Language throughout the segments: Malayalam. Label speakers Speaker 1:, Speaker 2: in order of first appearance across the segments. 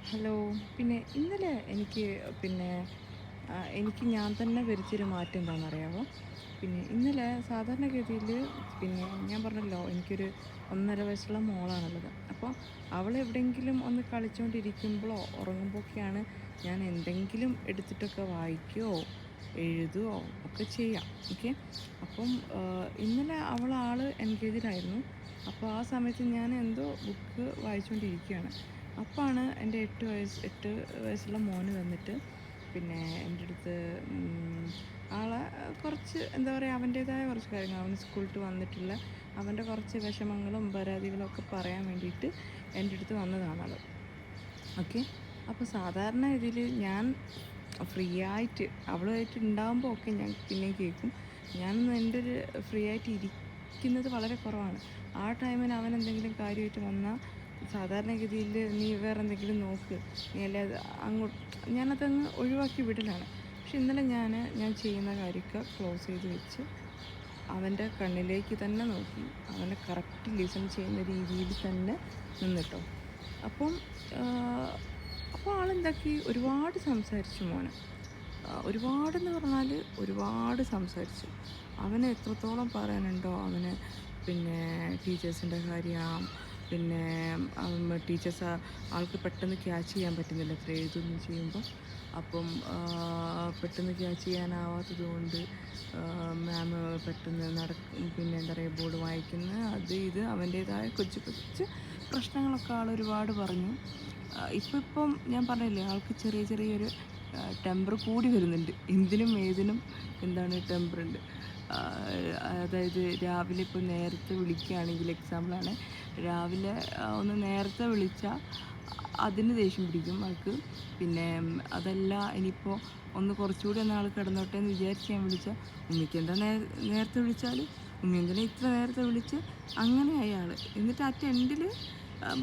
Speaker 1: ഹലോ. പിന്നെ ഇന്നലെ പിന്നെ എനിക്ക് ഞാൻ തന്നെ വരുത്തിയൊരു മാറ്റം എന്താണെന്നറിയാമോ? ഇന്നലെ സാധാരണഗതിയിൽ ഞാൻ പറഞ്ഞല്ലോ എനിക്കൊരു 1.5 വയസ്സുള്ള മോളാണുള്ളത്. അപ്പോൾ അവളെവിടെയെങ്കിലും ഒന്ന് കളിച്ചുകൊണ്ടിരിക്കുമ്പോഴോ ഉറങ്ങുമ്പോഴൊക്കെയാണ് ഞാൻ എന്തെങ്കിലും എടുത്തിട്ടൊക്കെ വായിക്കുകയോ എഴുതുകയോ ഒക്കെ ചെയ്യാം. ഓക്കെ. അപ്പം ഇന്നലെ ആൾ എൻഗേജ്ഡായിരുന്നു. അപ്പോൾ ആ സമയത്ത് ഞാൻ എന്തോ ബുക്ക് വായിച്ചുകൊണ്ടിരിക്കുകയാണ്. അപ്പാണ് എൻ്റെ 8 വയസ്സുള്ള മോന് വന്നിട്ട് എൻ്റെ അടുത്ത് ആളെ കുറച്ച് എന്താ പറയുക, അവൻ്റേതായ കുറച്ച് കാര്യങ്ങൾ, അവൻ സ്കൂളിൽ വിട്ട് വന്നിട്ടുള്ള അവൻ്റെ കുറച്ച് വിഷമങ്ങളും പരാതികളും ഒക്കെ പറയാൻ വേണ്ടിയിട്ട് എൻ്റെ അടുത്ത് വന്നതാണ് ആൾ. ഓക്കെ. അപ്പോൾ സാധാരണ ഇതിൽ ഞാൻ ഫ്രീ ആയിട്ട് അവളുമായിട്ട് ഉണ്ടാകുമ്പോൾ ഒക്കെ ഞാൻ പിന്നെയും കേൾക്കും. ഞാനൊന്ന് എൻ്റെ ഒരു ഫ്രീ ആയിട്ട് ഇരിക്കുന്നത് വളരെ കുറവാണ്. ആ ടൈമിന് അവൻ എന്തെങ്കിലും കാര്യമായിട്ട് വന്നാൽ സാധാരണഗതിയിൽ നീ വേറെ എന്തെങ്കിലും നോക്ക്, നീ അല്ലേ അങ്ങോട്ട്, ഞാനതങ്ങ് ഒഴിവാക്കി വിടലാണ്. പക്ഷെ ഇന്നലെ ഞാൻ ചെയ്യുന്ന കാര്യമൊക്കെ ക്ലോസ് ചെയ്ത് വെച്ച് അവൻ്റെ കണ്ണിലേക്ക് തന്നെ നോക്കി അവനെ കറക്റ്റ് ലിസൺ ചെയ്യുന്ന രീതിയിൽ തന്നെ നിന്നിട്ടോ. അപ്പം അപ്പോൾ ആളെന്താക്കി, ഒരുപാട് സംസാരിച്ചു മോനെ. ഒരുപാടെന്ന് പറഞ്ഞാൽ ഒരുപാട് സംസാരിച്ചു. അവന് എത്രത്തോളം പറയാനുണ്ടോ അവന് ടീച്ചേഴ്സിൻ്റെ കാര്യം, ടീച്ചേഴ്സ് ആൾക്ക് പെട്ടെന്ന് ക്യാച്ച് ചെയ്യാൻ പറ്റുന്നില്ല അത്ര എഴുതുന്നു ചെയ്യുമ്പോൾ. അപ്പം പെട്ടെന്ന് ക്യാച്ച് ചെയ്യാനാവാത്തത് കൊണ്ട് മാം പെട്ടെന്ന് എന്താ പറയുക, ബോർഡ് വായിക്കുന്ന അത് ഇത് അവൻ്റേതായ കൊച്ചു കൊച്ചു പ്രശ്നങ്ങളൊക്കെ ആൾ ഒരുപാട് പറഞ്ഞു. ഇപ്പം ഞാൻ പറഞ്ഞില്ലേ, ആൾക്ക് ചെറിയൊരു ടെമ്പർ കൂടി വരുന്നുണ്ട്. എന്തിനും ഏതിനും ടെമ്പറുണ്ട്. അതായത് രാവിലെ ഇപ്പോൾ നേരത്തെ വിളിക്കുകയാണെങ്കിൽ, എക്സാമ്പിളാണ്, രാവിലെ ഒന്ന് നേരത്തെ വിളിച്ചാൽ അതിന് ദേഷ്യം പിടിക്കും ആൾക്ക്. അതല്ല, ഇനിയിപ്പോൾ ഒന്ന് കുറച്ചുകൂടി ആൾ കിടന്നോട്ടെ എന്ന് വിചാരിച്ച് ഞാൻ വിളിച്ചാൽ, ഉമ്മിക്ക് എന്താ നേരത്തെ വിളിച്ചാൽ, ഉമ്മി എന്തിനാ ഇത്ര നേരത്തെ വിളിച്ച്, അങ്ങനെ അയാൾ. എന്നിട്ട് ആ ടെൻഡിൽ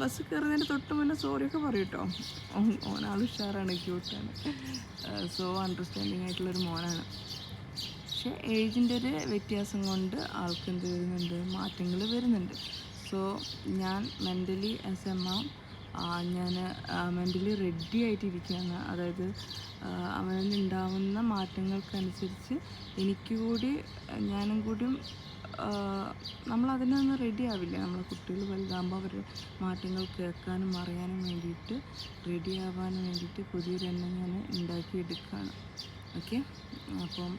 Speaker 1: ബസ് കയറുന്നതിന് തൊട്ട് മുന്നേ സോറിയൊക്കെ പറയും കേട്ടോ. ഓനാൾ ഉഷാറാണ്, ക്യൂട്ടാണ്, സോ അണ്ടർസ്റ്റാൻഡിങ് ആയിട്ടുള്ളൊരു മോനാണ്. പക്ഷേ ഏജിൻ്റെ ഒരു വ്യത്യാസം കൊണ്ട് ആൾക്ക് എന്ത് വരുന്നുണ്ട്, മാറ്റങ്ങൾ വരുന്നുണ്ട്. സോ ഞാൻ മെൻ്റലി ആസ് എ മാം ഞാൻ മെൻ്റലി റെഡി ആയിട്ടിരിക്കുകയാണ്. അതായത് അവനുണ്ടാവുന്ന മാറ്റങ്ങൾക്കനുസരിച്ച് ഞാനും കൂടിയും നമ്മളതിനൊന്നും റെഡി ആവില്ല. നമ്മളെ കുട്ടികൾ വലുതാകുമ്പോൾ അവരുടെ മാറ്റങ്ങൾ കേൾക്കാനും അറിയാനും വേണ്ടിയിട്ട്, റെഡി ആവാനും വേണ്ടിയിട്ട് പുതിയൊരെണ്ണം ഞാൻ ഉണ്ടാക്കിയെടുക്കുകയാണ്. ഓക്കെ. അപ്പം